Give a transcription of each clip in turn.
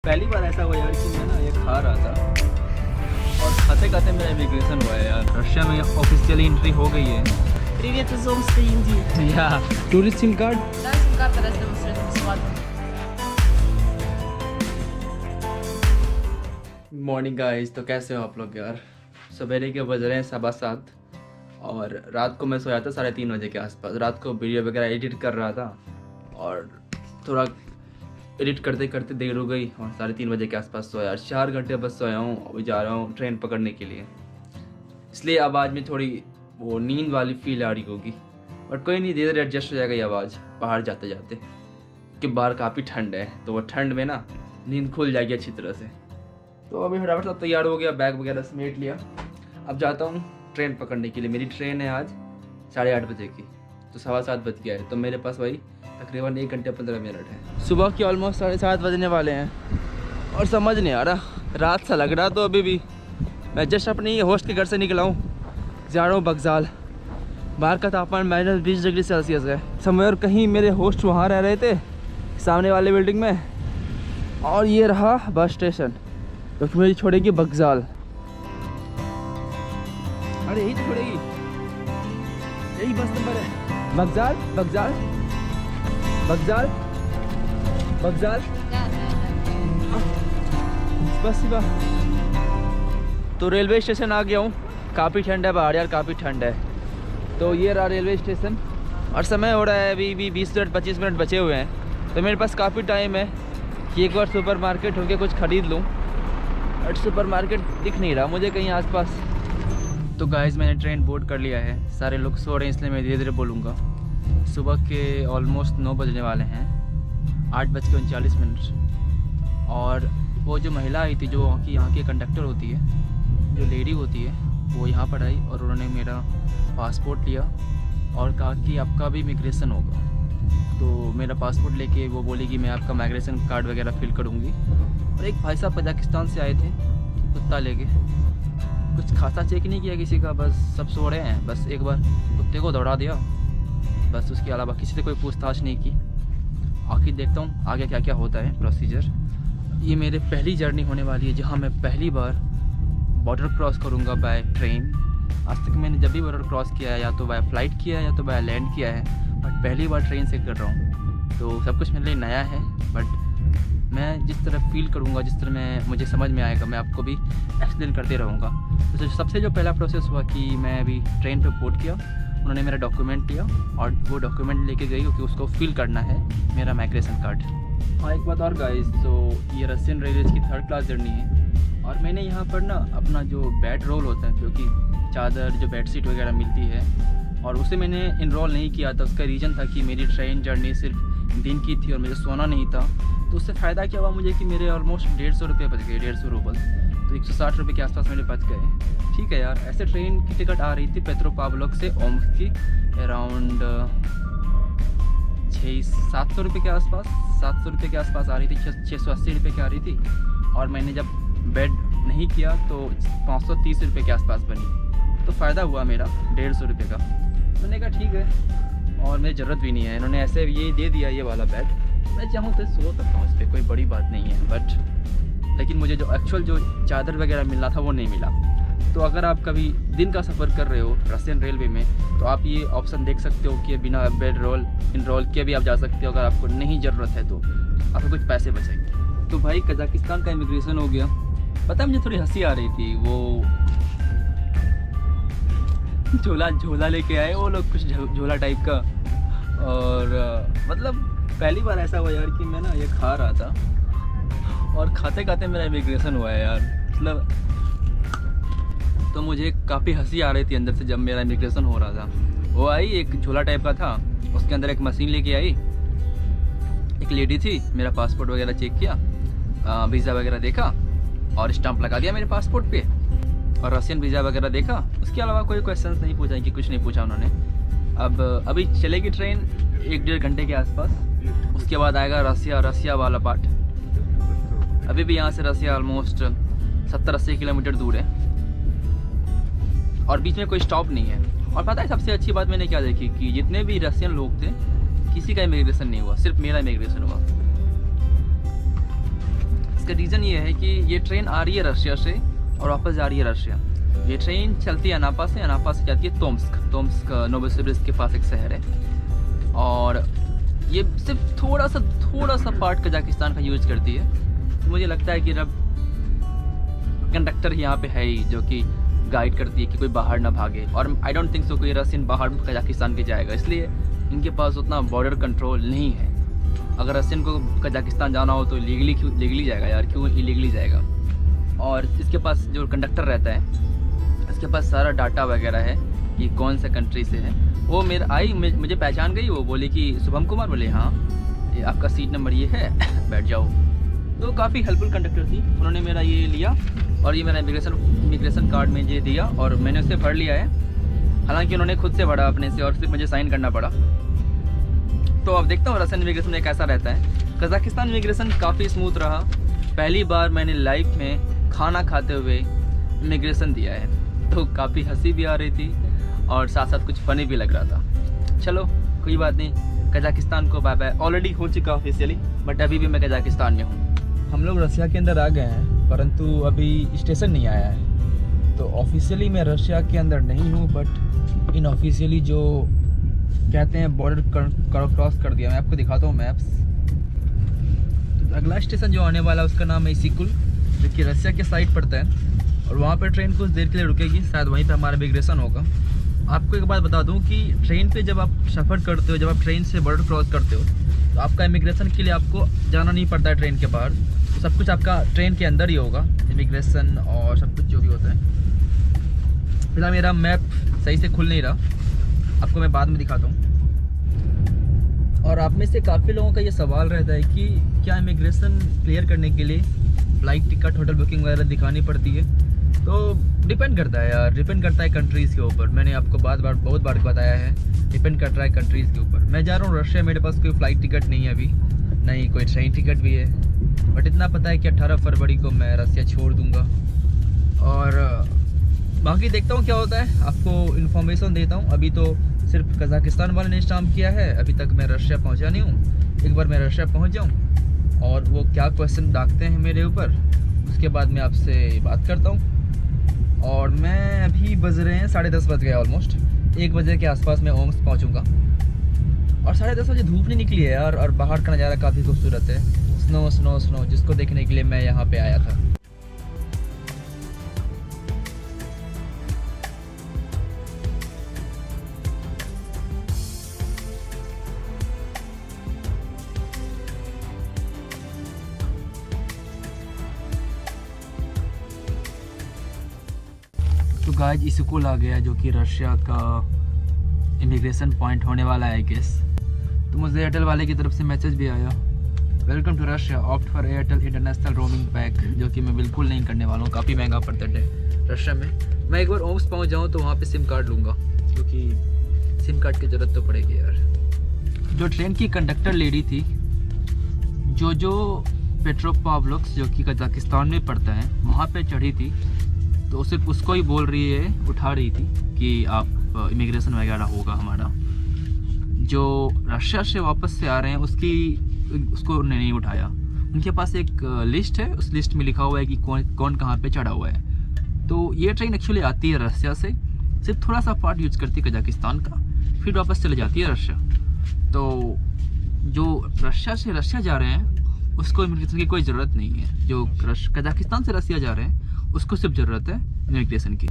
पहली बार ऐसा हुआ यार कि मैं ना ये खा रहा था और खाते खाते मेरा इमिग्रेशन हुआ है यार। रशिया में ऑफिशियली एंट्री हो गई है। Привет из Омской, Индии. या tourist SIM card. Да, сим-карта растем бесплатно. Morning guys, तो कैसे हो आप लोग यार। सवेरे के बज रहे हैं 7:15 और रात को मैं सोया था 3:30 बजे के आसपास। रात को वीडियो वगैरह एडिट कर रहा था और थोड़ा एडिट करते करते देर हो गई और 3:30 बजे के आसपास सोया। 4 घंटे बस सोया हूँ। अभी जा रहा हूँ ट्रेन पकड़ने के लिए, इसलिए आवाज़ में थोड़ी वो नींद वाली फील आ रही होगी, बट कोई नहीं, धीरे धीरे एडजस्ट हो जाएगा ये आवाज़ बाहर जाते जाते। कि बाहर काफ़ी ठंड है तो वो ठंड में ना नींद खुल जाएगी अच्छी तरह से। तो अभी फटाफट सब तैयार हो गया, बैग वगैरह समेट लिया। अब जाता हूँ ट्रेन पकड़ने के लिए। मेरी ट्रेन है आज 8:30 बजे की, तो 7:15 बज गया है, तो मेरे पास भाई तकरीबन 1 घंटे 15 मिनट है। सुबह के ऑलमोस्ट 7:30 बजने वाले हैं और समझ नहीं आ रहा, रात सा लग रहा। तो अभी भी मैं जस्ट अपनी होस्ट के घर से निकला हूँ, जा रहा हूँ बगजाल। बाहर का तापमान -20 डिग्री सेल्सियस है। समय और कहीं मेरे होस्ट वहाँ रह रहे थे सामने वाले बिल्डिंग में, और ये रहा बस स्टेशन तो मुझे छोड़ेगी बगजाल। अरे यही तो छोड़ेगी, यही बस नंबर है। बगजाल बगजाल बगजाल बगजाल बस ही बात। तो रेलवे स्टेशन आ गया हूँ। काफ़ी ठंड है बाहर यार, काफ़ी ठंड है। तो ये रहा रेलवे स्टेशन और समय हो रहा है अभी भी 20 मिनट 25 मिनट बचे हुए हैं। तो मेरे पास काफ़ी टाइम है कि एक बार सुपर मार्केट होके कुछ ख़रीद लूँ, बट सुपर मार्केट दिख नहीं रहा मुझे कहीं आसपास। तो गाइस, मैंने ट्रेन बोर्ड कर लिया है। सारे लोग सो रहे हैं इसलिए मैं धीरे धीरे बोलूँगा। सुबह के ऑलमोस्ट 9 बजने वाले हैं, 8:39। और वो जो महिला आई थी जो यहाँ की कंडक्टर होती है, जो लेडी होती है, वो यहाँ पर आई और उन्होंने मेरा पासपोर्ट लिया और कहा कि आपका भी इमिग्रेशन होगा। तो मेरा पासपोर्ट लेके वो बोली कि मैं आपका माइग्रेशन कार्ड वगैरह फिल करूँगी। और एक भाई साहब कजाकिस्तान से आए थे कुत्ता लेके, कुछ खासा चेक नहीं किया किसी का, बस सब सो रहे हैं, बस एक बार कुत्ते को दौड़ा दिया, बस उसके अलावा किसी से कोई पूछताछ नहीं की। आखिर देखता हूँ आगे क्या क्या होता है प्रोसीजर। ये मेरे पहली जर्नी होने वाली है जहाँ मैं पहली बार बॉर्डर क्रॉस करूँगा बाय ट्रेन। आज तक मैंने जब भी बॉर्डर क्रॉस किया है या तो बाय फ्लाइट किया है या तो बाय लैंड किया है, बट पहली बार ट्रेन से कर रहा हूँ। तो सब कुछ मेरे लिए नया है, बट मैं जिस तरह फील करूँगा, जिस तरह मैं मुझे समझ में आएगा, मैं आपको भी एक्सप्लेन करते रहूँगा। तो सबसे जो पहला प्रोसेस हुआ कि मैं अभी ट्रेन पे बोर्ड किया, उन्होंने मेरा डॉक्यूमेंट लिया और वो डॉक्यूमेंट लेके गई क्योंकि उसको फिल करना है मेरा माइग्रेशन कार्ड। हाँ, एक बात और गाइस, तो ये रशियन रेलवेज़ की 3rd क्लास जर्नी है और मैंने यहाँ पर ना अपना जो बेड रोल होता है, क्योंकि चादर जो बेडशीट वगैरह मिलती है, और उसे मैंने इनरोल नहीं किया था। उसका रीज़न था कि मेरी ट्रेन जर्नी सिर्फ दिन की थी और मुझे सोना नहीं था। तो उससे फ़ायदा क्या हुआ मुझे कि मेरे ऑलमोस्ट 150 रुपये बच गए, 150 रूबल, तो 160 रुपये के आसपास मेरे बच गए। ठीक है यार। ऐसे ट्रेन की टिकट आ रही थी पेट्रोपावलोक से ओम्स्क की, अराउंड 700 रुपये के आसपास, 700 रुपये के आसपास आ रही थी, 680 रुपये की आ रही थी। और मैंने जब बेड नहीं किया तो 530 रुपये के आसपास बनी, तो फ़ायदा हुआ मेरा 150 रुपये का। मैंने कहा ठीक है, और मेरी ज़रूरत भी नहीं है, इन्होंने ऐसे ये दे दिया ये वाला बेड, मैं चाहूँ तो सो सकता हूँ इस पर, कोई बड़ी बात नहीं है। बट लेकिन मुझे जो एक्चुअल जो चादर वगैरह मिलना था वो नहीं मिला। तो अगर आप कभी दिन का सफ़र कर रहे हो रशियन रेलवे में, तो आप ये ऑप्शन देख सकते हो कि बिना बेड रोल इनरोल किए भी आप जा सकते हो। अगर आपको नहीं ज़रूरत है तो आपको कुछ पैसे बचेंगे। तो भाई कजाकिस्तान का इमिग्रेशन हो गया। पता है मुझे थोड़ी हंसी आ रही थी, वो झोला लेके आए वो लोग, कुछ झोला टाइप का। और मतलब पहली बार ऐसा हुआ यार कि मैं ना ये खा रहा था और खाते खाते मेरा इमिग्रेशन हुआ है यार। मतलब तो मुझे काफ़ी हंसी आ रही थी अंदर से जब मेरा इमिग्रेशन हो रहा था। वो आई, एक झोला टाइप का था, उसके अंदर एक मशीन लेके आई, एक लेडी थी, मेरा पासपोर्ट वगैरह चेक किया, वीज़ा वगैरह देखा और स्टाम्प लगा दिया मेरे पासपोर्ट पे, और रशियन वीज़ा वगैरह देखा। उसके अलावा कोई क्वेश्चन नहीं पूछा कि कुछ नहीं पूछा उन्होंने। अब अभी चलेगी ट्रेन 1-1.5 घंटे के आसपास, उसके बाद आएगा रसिया वाला पार्ट। अभी भी यहाँ से रसिया ऑलमोस्ट 70-80 किलोमीटर दूर है और बीच में कोई स्टॉप नहीं है। और पता है सबसे अच्छी बात मैंने क्या देखी कि जितने भी रशियन लोग थे किसी का इमिग्रेशन नहीं हुआ, सिर्फ मेरा इमिग्रेशन हुआ। इसका रीज़न ये है कि ये ट्रेन आ रही है रशिया से और वापस जा रही है रशिया। ये ट्रेन चलती है अनापा से जाती है तोम्स्क नोवोसिबिर्स्क के पास एक शहर है, और ये सिर्फ थोड़ा सा पार्ट कजाकिस्तान का यूज़ करती है। तो मुझे लगता है कि जब कंडक्टर यहाँ पे है ही जो कि गाइड करती है कि कोई बाहर ना भागे, और आई डोंट थिंक सो कोई रशियन बाहर कजाकिस्तान के जाएगा, इसलिए इनके पास उतना बॉर्डर कंट्रोल नहीं है। अगर रशियन को कजाकिस्तान जाना हो तो लीगली जाएगा यार, क्यों इलीगली जाएगा। और इसके पास जो कंडक्टर रहता है इसके पास सारा डाटा वगैरह है कि कौन से कंट्री से है। वो मुझे पहचान गई, वो बोली कि शुभम कुमार, बोले हाँ ये आपका सीट नंबर ये है बैठ जाओ। तो काफ़ी हेल्पफुल कंडक्टर थी, उन्होंने मेरा ये लिया और ये मेरा इमिग्रेशन कार्ड में ये दिया और मैंने उसे भर लिया है। हालांकि उन्होंने खुद से भरा अपने से और सिर्फ मुझे साइन करना पड़ा। तो अब देखता हूँ रशियन इमिग्रेशन में कैसा रहता है। कजाकिस्तान इमिग्रेशन काफ़ी स्मूथ रहा। पहली बार मैंने लाइफ में खाना खाते हुए इमिग्रेशन दिया है, तो काफ़ी हंसी भी आ रही थी और साथ साथ कुछ फ़नी भी लग रहा था। चलो कोई बात नहीं, कजाकिस्तान को बाय बाय। ऑलरेडी हो चुका ऑफिशियली, बट अभी भी मैं कजाकिस्तान में हूँ। हम लोग रशिया के अंदर आ गए हैं, परंतु अभी स्टेशन नहीं आया है। तो ऑफिशियली मैं रशिया के अंदर नहीं हूँ, बट इनऑफिशियली जो कहते हैं बॉर्डर क्रॉस कर दिया। मैं आपको दिखाता हूँ मैप्स। तो अगला स्टेशन जो आने वाला है उसका नाम है इसिकुल, जो कि रशिया के साइड पड़ता है, और वहाँ पर ट्रेन कुछ देर के लिए रुकेगी, शायद वहीं पे हमारा इमिग्रेशन होगा। आपको एक बात बता दूँ कि ट्रेन पे जब आप सफ़र करते हो, जब आप ट्रेन से बॉर्डर क्रॉस करते हो, तो आपका इमिग्रेशन के लिए आपको जाना नहीं पड़ता है ट्रेन के बाहर। तो सब कुछ आपका ट्रेन के अंदर ही होगा, इमिग्रेशन और सब कुछ जो भी होता है। फिलहाल मेरा मैप सही से खुल नहीं रहा, आपको मैं बाद में दिखाता हूँ। और आप में से काफ़ी लोगों का ये सवाल रहता है कि क्या इमिग्रेशन क्लियर करने के लिए फ़्लाइट टिकट, होटल बुकिंग वगैरह दिखानी पड़ती है। तो डिपेंड करता है यार, डिपेंड करता है कंट्रीज़ के ऊपर। मैंने आपको बहुत बार बताया है, डिपेंड करता है कंट्रीज़ के ऊपर। मैं जा रहा हूँ रशिया, मेरे पास कोई फ़्लाइट टिकट नहीं है अभी, नहीं कोई ट्रेन टिकट भी है, बट इतना पता है कि 18 फरवरी को मैं रशिया छोड़ दूँगा। और बाकी देखता हूँ क्या होता है, आपको इन्फॉर्मेशन देता हूँ। अभी तो सिर्फ कजाकिस्तान वाले ने स्टाम्प किया है, अभी तक मैं रशिया पहुँचा नहीं हूँ। एक बार मैं रशिया पहुँच जाऊँ और वो क्या क्वेश्चन डालते हैं मेरे ऊपर, उसके बाद मैं आपसे बात करता हूँ। और मैं अभी बज रहे हैं 10:30 बज गए ऑलमोस्ट। 1 बजे के आसपास मैं ओम्स्क पहुँचूँगा। और 10:30 बजे धूप नहीं निकली है यार, और बाहर का नज़ारा काफ़ी खूबसूरत है। स्नो जिसको देखने के लिए मैं यहाँ पे आया था। तो गाइस इसिकुल आ गया, जो कि रशिया का इमिग्रेशन पॉइंट होने वाला है आई गेस। तो मुझे एयरटेल वाले की तरफ से मैसेज भी आया, welcome to Russia, opt for Airtel international roaming pack, जो कि मैं बिल्कुल नहीं करने वाला हूँ, काफ़ी महंगा पड़ता है रशिया में। मैं एक बार ओम्स्क पहुँच जाऊँ तो वहाँ पे सिम कार्ड लूँगा, क्योंकि सिम कार्ड की ज़रूरत तो पड़ेगी यार। जो ट्रेन की कंडक्टर लेडी थी, जो पेट्रोपाव्लोव्स्क, जो कि कजाकिस्तान में पड़ता है, वहाँ पे चढ़ी थी, तो सिर्फ उसको ही बोल रही है, उठा रही थी कि आप इमिग्रेशन वगैरह होगा हमारा। जो रशिया से वापस से आ रहे हैं उसको नहीं उठाया। उनके पास एक लिस्ट है, उस लिस्ट में लिखा हुआ है कि कौन कहाँ पे चढ़ा हुआ है। तो ये ट्रेन एक्चुअली आती है रशिया से, सिर्फ थोड़ा सा पार्ट यूज करती है कजाकिस्तान का, फिर वापस चले जाती है रशिया। तो जो रशिया से रशिया जा रहे हैं उसको इमिग्रेशन की कोई ज़रूरत नहीं है। जो कजाकिस्तान से रशिया जा रहे हैं उसको सिर्फ ज़रूरत है इमिग्रेशन की।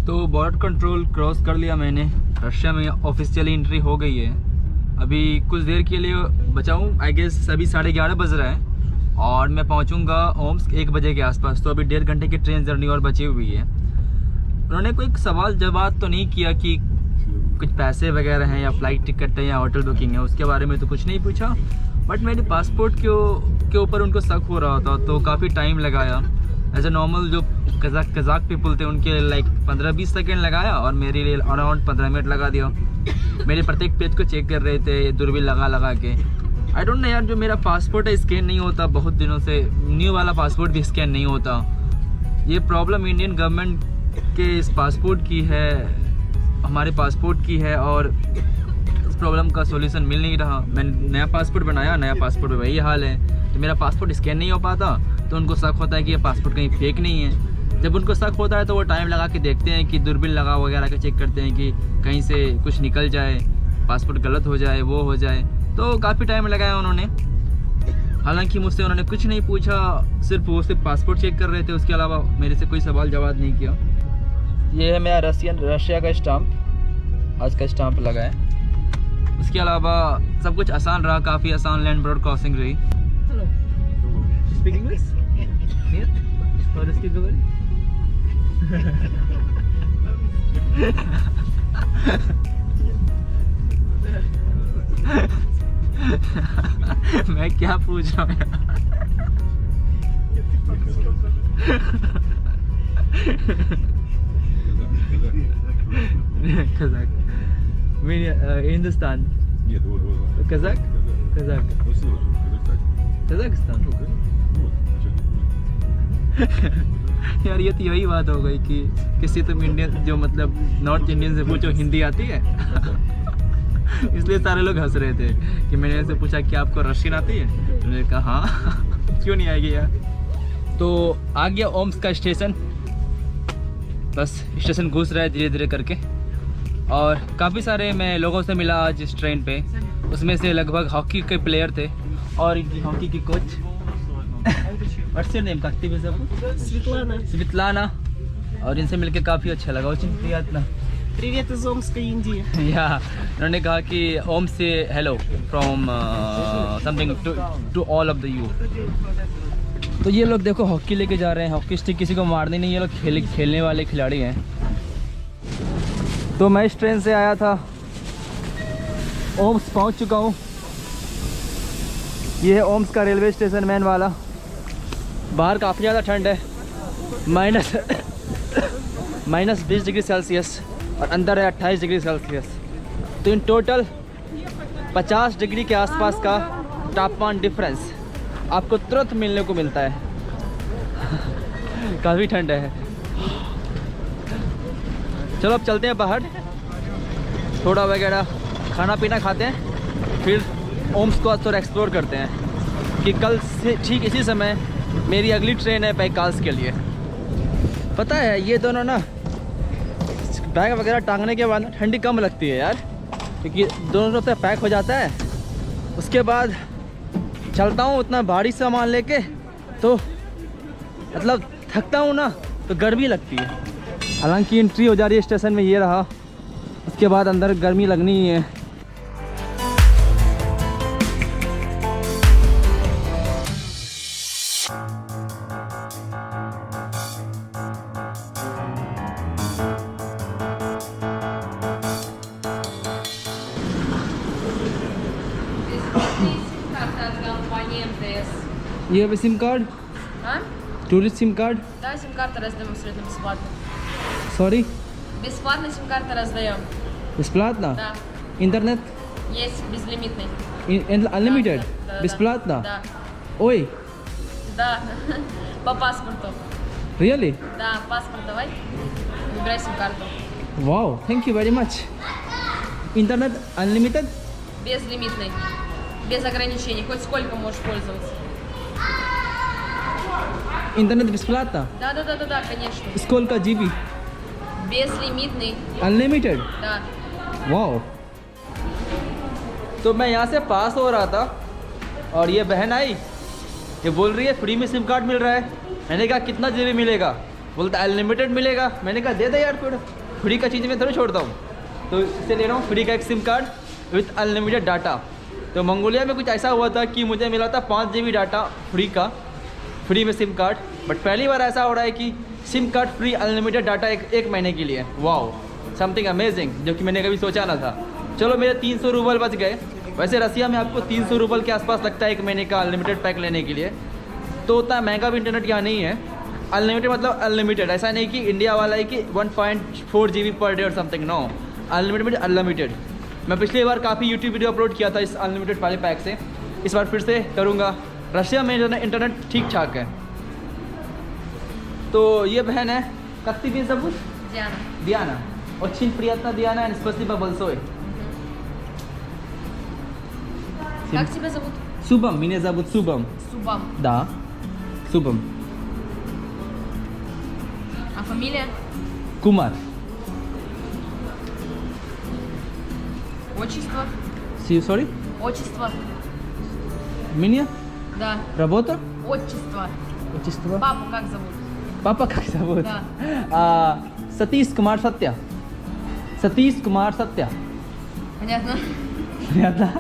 तो बॉर्डर कंट्रोल क्रॉस कर लिया मैंने, रशिया में ऑफिशियली एंट्री हो गई है। अभी कुछ देर के लिए बचाऊँ, आई गेस अभी 11:30 बज रहा है और मैं पहुंचूंगा ओम्स्क 1 बजे के आसपास। तो अभी 1.5 घंटे की ट्रेन जर्नी और बची हुई है। उन्होंने कोई सवाल जवाब तो नहीं किया कि कुछ पैसे वगैरह हैं या फ़्लाइट टिकट है या होटल बुकिंग है, उसके बारे में तो कुछ नहीं पूछा। बट मेरे पासपोर्ट के ऊपर उनको शक हो रहा था, तो काफ़ी टाइम लगाया। एज ए नॉर्मल जो कजाक पीपल थे उनके लाइक 15-20 सेकेंड लगाया, और मेरे लिए अराउंड 15 मिनट लगा दिया। मेरे प्रत्येक पेज को चेक कर रहे थे दूरबीन लगा के। आई डोंट नो यार, जो मेरा पासपोर्ट है स्कैन नहीं होता बहुत दिनों से, न्यू वाला पासपोर्ट भी स्कैन नहीं होता। ये प्रॉब्लम इंडियन गवर्नमेंट के इस पासपोर्ट की है, हमारे पासपोर्ट की है, और इस प्रॉब्लम का सॉल्यूशन मिल नहीं रहा। मैंने नया पासपोर्ट बनाया, नया पासपोर्ट में वही हाल है। तो मेरा पासपोर्ट स्कैन नहीं हो पाता तो उनको शक होता है कि ये पासपोर्ट कहीं फेक नहीं है। जब उनको शक होता है तो वो टाइम लगा के देखते हैं कि दूरबीन लगा वगैरह के चेक करते हैं कि कहीं से कुछ निकल जाए, पासपोर्ट गलत हो जाए, वो हो जाए। तो काफ़ी टाइम लगाया उन्होंने। हालांकि मुझसे उन्होंने कुछ नहीं पूछा, सिर्फ वो सिर्फ पासपोर्ट चेक कर रहे थे, उसके अलावा मेरे से कोई सवाल जवाब नहीं किया। ये है मेरा रशिया का स्टाम्प, आज का स्टाम्प लगा है। उसके अलावा सब कुछ आसान रहा, काफ़ी आसान लैंड बॉर्डर क्रॉसिंग रही। Hello, speak English? और इसकी मैं क्या पूछ रहा हूँ? कज़ाक, हिंदुस्तान, Нет, вот. कज़ाक, कज़ाक, Ну, слушай, कज़ाकिस्तान। यार ये तो यही बात हो गई कि किसी तुम इंडियन जो मतलब नॉर्थ इंडियन से पूछो हिंदी आती है। इसलिए सारे लोग हंस रहे थे कि मैंने इनसे पूछा कि आपको रशियन आती है, मैंने कहा हाँ। क्यों नहीं आएगी यार। तो आ गया ओम्स का स्टेशन, बस स्टेशन घुस रहा है धीरे धीरे करके। और काफ़ी सारे मैं लोगों से मिला आज इस ट्रेन पे, उसमें से लगभग हॉकी के प्लेयर थे और हॉकी की coach. What's your name? Светлана. Svetlana. और इनसे मिलके काफ़ी अच्छा लगा। очень приятно। Привет из Омска, Индии. या उन्होंने कहा कि ओम से hello from something to all of the you. तो ये लोग देखो हॉकी लेके जा रहे हैं। हॉकी स्टिक किसी को मारनी नहीं, ये लोग खेलने वाले खिलाड़ी हैं। तो मैं इस ट्रेन से आया था, ओम्स पहुंच चुका हूँ। ये है ओम्स का रेलवे स्टेशन मैन वाला। बाहर काफ़ी ज़्यादा ठंड है, माइनस 20 डिग्री सेल्सियस और अंदर है 28 डिग्री सेल्सियस। तो इन टोटल 50 डिग्री के आसपास का तापमान डिफरेंस आपको तुरंत मिलने को मिलता है। काफ़ी ठंड है। चलो अब चलते हैं बाहर, थोड़ा वगैरह खाना पीना खाते हैं, फिर ओम्स को थोड़ा एक्सप्लोर करते हैं कि कल से ठीक इसी समय मेरी अगली ट्रेन है बैकाल्स के लिए। पता है ये दोनों ना बैग वगैरह टांगने के बाद ठंडी कम लगती है यार, क्योंकि दोनों तरफ से पैक हो जाता है। उसके बाद चलता हूँ उतना भारी सामान लेके तो मतलब थकता हूँ ना, तो गर्मी लगती है। हालांकि एंट्री हो जा रही है स्टेशन में, ये रहा। उसके बाद अंदर गर्मी लगनी ही है। ये है sim card, А? Tourist SIM card. Да, сим-карты раздаем абсолютно бесплатно. Sorry, Бесплатно сим-карты раздаем. бесплатно? Да. Internet Есть безлимитный. Unlimited, Да, да, бесплатно? Да. ओए Да. По паспорту. Really? Да, паспорт давай. Выбирай сим-карту. Wow, thank you very much. Internet unlimited? Безлимитный. Без ограничений. Хоть сколько можешь пользоваться. Internet бесплатно? Да, конечно. Сколько GB? Безлимитный. Unlimited? Да. Wow. तो मैं यहाँ से पास हो रहा था और ये बहन आई, ये बोल रही है फ्री में सिम कार्ड मिल रहा है। मैंने कहा कितना GB मिलेगा? बोलता अनलिमिटेड मिलेगा। मैंने कहा दे दे यार, फिर फ्री का चीज़ मैं थोड़ी छोड़ता हूँ। तो इससे ले रहा हूँ फ्री का एक SIM card with unlimited data. तो मंगोलिया में कुछ ऐसा हुआ था कि मुझे मिला था 5 GB डाटा फ्री में सिम कार्ड। बट पहली बार ऐसा हो रहा है कि SIM card free unlimited data एक महीने के लिए। वाओ, समथिंग अमेजिंग, जो कि मैंने कभी सोचा ना था। चलो मेरे 300 रूबल बच गए। वैसे रसिया में आपको 300 रूबल के आसपास लगता है एक महीने का अनलिमिटेड पैक लेने के लिए। तो उतना महंगा भी इंटरनेट यहाँ नहीं है। अनलिमिटेड मतलब अनलिमिटेड, ऐसा नहीं कि इंडिया वाला है कि 1.4 GB पर डे और समथिंग। No, unlimited unlimited. मैं पिछली बार काफ़ी यूट्यूब वीडियो अपलोड किया था इस अनलिमिटेड वाले पैक से, इस बार फिर से करूँगा। रशिया में इंटरनेट ठीक ठाक है। तो ये बहन है कत्ती भी सब कुछ Диана. Диана. Очень приятно, Диана, и спасибо большое. Как тебя зовут? Subham, меня зовут Subham. Субам. Да. Subham. А фамилия? Kumar. Отчество? Sorry? Отчество? Меня? Да. Работа? Отчество. Отчество? Папу как зовут? Папа как зовут? Да. Сатиш Кумар Сатя. Сатиш Кумар Сатя. Понятно. Понятно?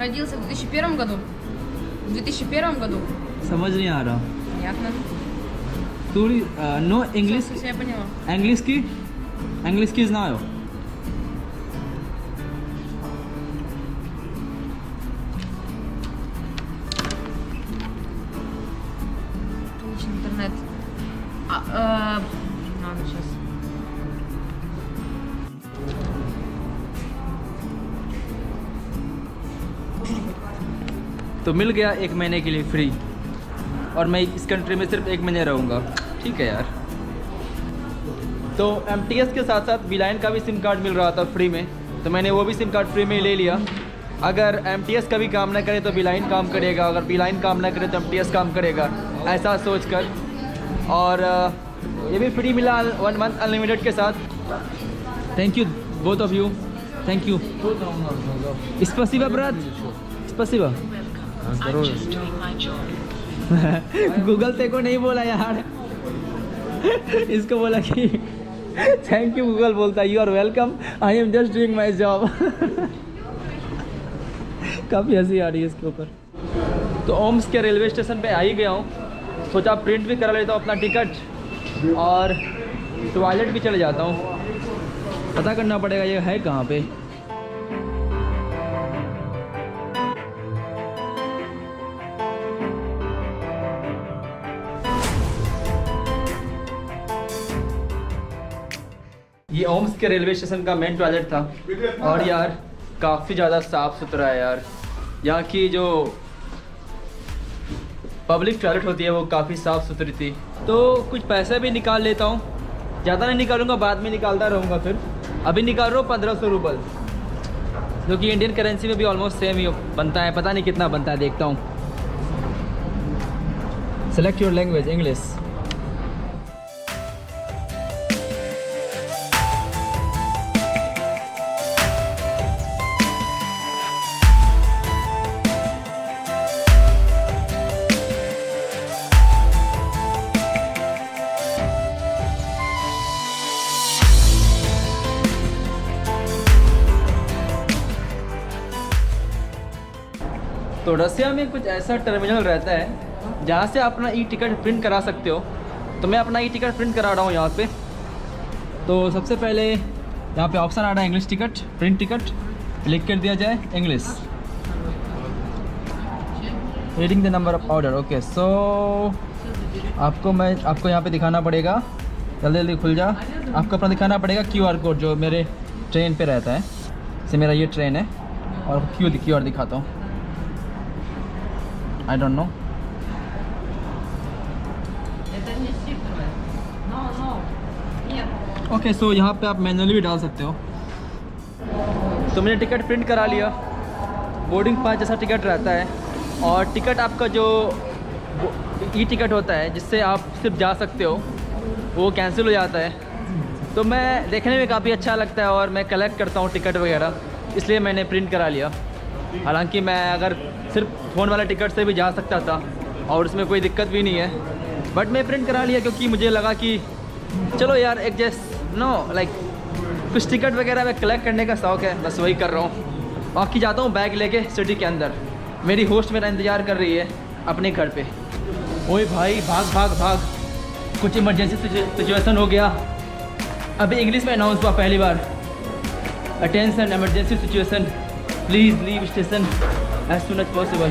Родился в 2001 году? В 2001 году? समझ नहीं आ रहा. Понятно. Sorry, no English. Все, я поняла. Английский знаю. Отличный интернет. Надо сейчас. तो मिल गया 1 महीने के लिए फ्री और मैं इस कंट्री में सिर्फ 1 महीने रहूँगा. ठीक है यार. तो MTS के साथ साथ बीलाइन का भी सिम कार्ड मिल रहा था फ्री में, तो मैंने वो भी सिम कार्ड फ्री में ले लिया. अगर MTS कभी काम ना करे तो बीलाइन काम करेगा, अगर बीलाइन काम ना करे तो MTS काम करेगा, ऐसा सोचकर. और ये भी फ्री मिला 1 मंथ अनलिमिटेड के साथ. Thank you both of you. Thank you. स्पसिबा ब्रत. स्पसिबा. गूगल पे को नहीं बोला यार. इसको बोला कि थैंक यू. गूगल बोलता you are welcome, I am just doing my job. काफ़ी हंसी आ रही है इसके ऊपर. तो ओम्स के रेलवे स्टेशन पे आ ही गया हूँ. सोचा प्रिंट भी करा लेता हूँ अपना टिकट और टॉयलेट भी चले जाता हूँ. पता करना पड़ेगा ये है कहाँ पे. ये ओम्स के रेलवे स्टेशन का मेन टॉयलेट था और यार काफ़ी ज़्यादा साफ़ सुथरा है यार. यहाँ की जो पब्लिक टॉयलेट होती है वो काफ़ी साफ़ सुथरी थी. तो कुछ पैसे भी निकाल लेता हूँ. ज़्यादा नहीं निकालूंगा, बाद में निकालता रहूँगा. फिर अभी निकाल रहा हूँ 1500 रुपये, जो कि इंडियन करेंसी में भी ऑलमोस्ट सेम ही बनता है. पता नहीं कितना बनता है, देखता हूँ. Select your language. इंग्लिश. तो रसिया में कुछ ऐसा टर्मिनल रहता है जहाँ से आप अपना ई टिकट प्रिंट करा सकते हो. तो मैं अपना ई टिकट प्रिंट करा रहा हूँ यहाँ पे. तो सबसे पहले यहाँ पे ऑप्शन आ रहा है इंग्लिश टिकट, प्रिंट टिकट. लिख कर दिया जाए English. Reading the number of order. Okay, so आपको यहाँ पे दिखाना पड़ेगा. जल्दी जल्दी खुल जा. आपको अपना दिखाना पड़ेगा QR कोड जो मेरे ट्रेन पे रहता है. जैसे मेरा ये ट्रेन है और QR दिखाता हूँ. I don't know. ओके, सो यहाँ पे आप मैनुअली भी डाल सकते हो. तो मैंने टिकट प्रिंट करा लिया. बोर्डिंग पास जैसा टिकट रहता है और टिकट आपका जो ई टिकट होता है जिससे आप सिर्फ जा सकते हो वो कैंसिल हो जाता है. तो मैं देखने में काफ़ी अच्छा लगता है और मैं कलेक्ट करता हूँ टिकट वगैरह, इसलिए मैंने प्रिंट करा लिया. हालांकि मैं अगर सिर्फ फ़ोन वाला टिकट से भी जा सकता था और उसमें कोई दिक्कत भी नहीं है, बट मैं प्रिंट करा लिया क्योंकि मुझे लगा कि चलो यार एक लाइक कुछ टिकट वगैरह में कलेक्ट करने का शौक़ है, बस वही कर रहा हूँ. बाकी जाता हूँ बैग लेके सिटी के अंदर. मेरी होस्ट मेरा इंतज़ार कर रही है अपने घर पे. ओए भाई भाग भाग भाग, कुछ इमरजेंसी सिचुएशन हो गया. अभी इंग्लिश में अनाउंस हुआ पहली बार. Attention, emergency situation, please leave station as soon as possible.